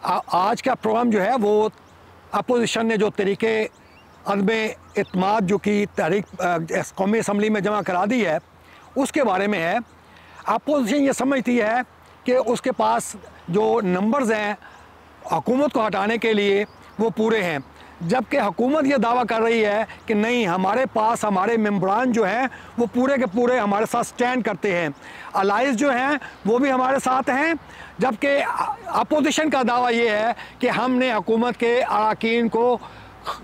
आज का प्रोग्राम जो है वो अपोजिशन ने जो तरीके अदम एतमाद जो कि तहरीक कौमी असम्बली में जमा करा दी है उसके बारे में है। अपोजिशन ये समझती है कि उसके पास जो नंबर्स हैं हुकूमत को हटाने के लिए वो पूरे हैं, जबकि हुकूमत ये दावा कर रही है कि नहीं, हमारे पास हमारे मेंबरान जो हैं वो पूरे के पूरे हमारे साथ स्टैंड करते हैं, अलाइज जो हैं वो भी हमारे साथ हैं। जबकि अपोजिशन का दावा ये है कि हमने हुकूमत के अरकान को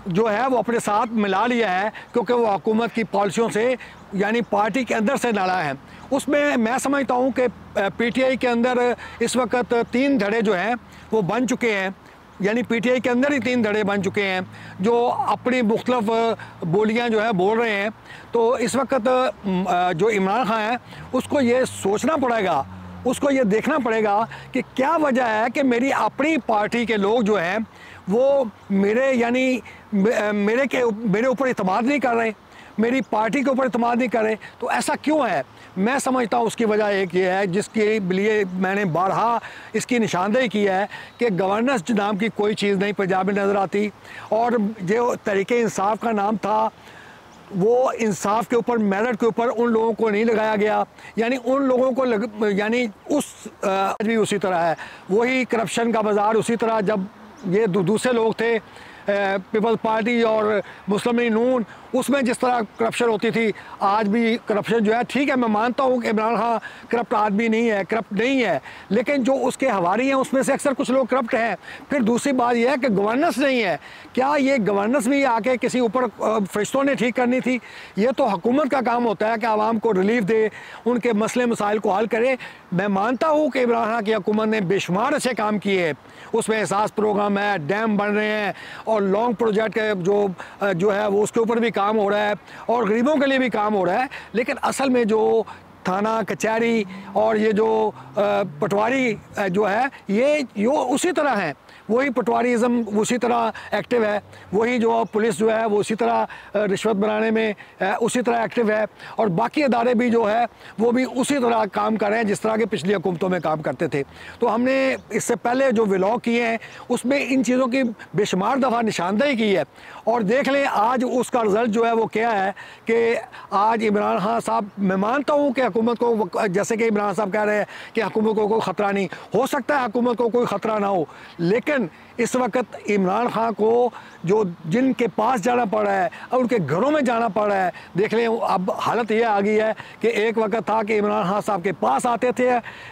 जो है वो अपने साथ मिला लिया है, क्योंकि वो हुकूमत की पॉलिसियों से यानी पार्टी के अंदर से नाला है। उसमें मैं समझता हूँ कि पीटीआई के अंदर इस वक्त 3 धड़े जो हैं वो बन चुके हैं, यानी पीटीआई के अंदर ही 3 धड़े बन चुके हैं जो अपनी मुख्तलिफ बोलियां जो है बोल रहे हैं। तो इस वक्त जो इमरान खान है उसको ये सोचना पड़ेगा, उसको ये देखना पड़ेगा कि क्या वजह है कि मेरी अपनी पार्टी के लोग जो हैं वो मेरे ऊपर इत्मीनान नहीं कर रहे, मेरी पार्टी के ऊपर इत्मीनान नहीं कर रहे। तो ऐसा क्यों है? मैं समझता हूँ उसकी वजह एक ये है जिसके लिए मैंने बारहा इसकी निशानदेही की है कि गवर्नेंस नाम की कोई चीज़ नहीं पंजाब में नज़र आती, और जो तरीके इंसाफ का नाम था वो इंसाफ के ऊपर, मेरिट के ऊपर उन लोगों को नहीं लगाया गया, यानी उन लोगों को यानी भी उसी तरह है, वही करप्शन का बाज़ार उसी तरह। जब ये दूसरे लोग थे पीपल्स पार्टी और मुस्लिम लीग नून, उसमें जिस तरह करप्शन होती थी आज भी करप्शन जो है, ठीक है मैं मानता हूँ कि इमरान खान करप्ट आदमी नहीं है, करप्ट नहीं है, लेकिन जो उसके हवारी हैं उसमें से अक्सर कुछ लोग करप्ट हैं। फिर दूसरी बात यह है कि गवर्नेंस नहीं है। क्या ये गवर्नेंस भी आके किसी ऊपर फरिश्तों ने ठीक करनी थी? ये तो हुकूमत का काम होता है कि आवाम को रिलीफ दे, उनके मसले मसाइल को हल करे। मैं मानता हूँ कि इमरान खान की हुकूमत ने बेशुमार अच्छे काम किए हैं, उसमें एहसास प्रोग्राम है, डैम बन रहे हैं और लॉन्ग प्रोजेक्ट जो है वो उसके ऊपर भी काम हो रहा है और गरीबों के लिए भी काम हो रहा है। लेकिन असल में जो थाना कचहरी और ये जो पटवारी जो है ये उसी तरह हैं, वही पटवारीज़म उसी तरह एक्टिव है, वही जो पुलिस जो है वो उसी तरह रिश्वत बनाने में उसी तरह एक्टिव है, और बाकी अदारे भी जो है वो भी उसी तरह काम कर रहे हैं जिस तरह के पिछली हुकूमतों में काम करते थे। तो हमने इससे पहले जो व्लॉग किए हैं उसमें इन चीज़ों की बेशुमार दफ़ा निशानदेही की है, और देख लें आज उसका रिज़ल्ट जो है वो क्या है कि आज इमरान खान साहब, मैं मानता हूँ कि हुकूमत को, जैसे कि इमरान साहब कह रहे हैं कि हुकूमत को कोई ख़तरा नहीं, हो सकता है हुकूमत को कोई ख़तरा ना हो, लेकिन इस वक्त इमरान खान को जो जिनके पास जाना पड़ रहा है और उनके घरों में जाना पड़ रहा है, देख लें अब हालत ये आ गई है कि एक वक्त था कि इमरान खान साहब के पास आते थे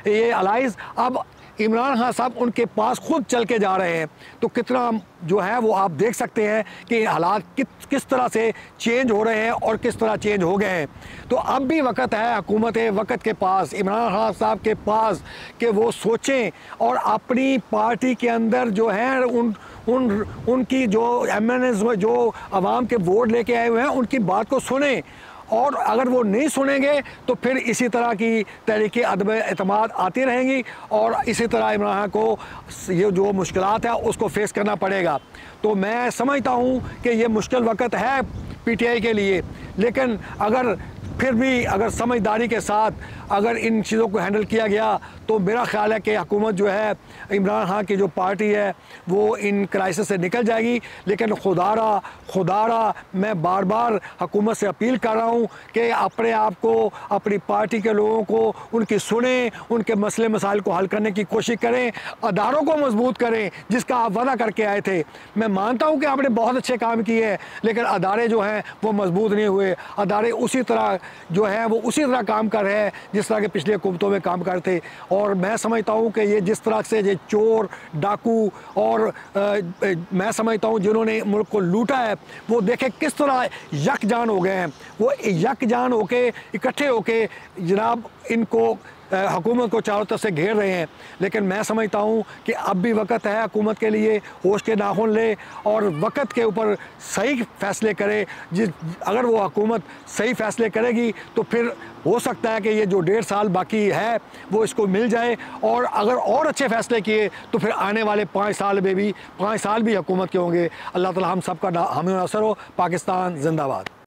ये अलाइज, अब इमरान खान साहब उनके पास खुद चल के जा रहे हैं। तो कितना जो है वो आप देख सकते हैं कि हालात किस तरह से चेंज हो रहे हैं और किस तरह चेंज हो गए हैं। तो अब भी वक्त है हुकूमत वक्त के पास, इमरान खान साहब के पास, कि वो सोचें और अपनी पार्टी के अंदर जो है उनकी जो एमएनएस जो आवाम के वोट लेके आए हुए हैं उनकी बात को सुने, और अगर वो नहीं सुनेंगे तो फिर इसी तरह की तरीके अदम एतमाद आती रहेंगी और इसी तरह इमरान खान को ये जो मुश्किलात है उसको फेस करना पड़ेगा। तो मैं समझता हूँ कि ये मुश्किल वक्त है पीटीआई के लिए, लेकिन फिर भी अगर समझदारी के साथ अगर इन चीज़ों को हैंडल किया गया तो मेरा ख्याल है कि हुकूमत जो है, इमरान खान की जो पार्टी है वो इन क्राइसिस से निकल जाएगी। लेकिन खुदारा मैं बार बार हुकूमत से अपील कर रहा हूँ कि अपने आप को, अपनी पार्टी के लोगों को उनकी सुने, उनके मसले मसाइल को हल करने की कोशिश करें, अदारों को मजबूत करें जिसका आप वादा करके आए थे। मैं मानता हूँ कि आपने बहुत अच्छे काम किए हैं, लेकिन अदारे जो हैं वो मजबूत नहीं हुए, अदारे उसी तरह जो है वो उसी तरह काम कर रहे हैं जिस तरह के पिछले हुकूमतों में काम करते। और मैं समझता हूँ कि ये जिस तरह से ये चोर डाकू और मैं समझता हूँ जिन्होंने मुल्क को लूटा है वो देखे किस तरह यकजान हो गए हैं, वो यकजान होके इकट्ठे होके जनाब इनको हुकूमत को चारों तरफ से घेर रहे हैं। लेकिन मैं समझता हूँ कि अब भी वक्त है हुकूमत के लिए होश के नाखून ले और वक्त के ऊपर सही फैसले करे। अगर वो हुकूमत सही फैसले करेगी तो फिर हो सकता है कि ये जो 1.5 साल बाकी है वो इसको मिल जाए, और अगर और अच्छे फैसले किए तो फिर आने वाले 5 साल में भी 5 साल भी हुकूमत के होंगे। अल्लाह ताला हम सबका हामी नसर हो। पाकिस्तान जिंदाबाद।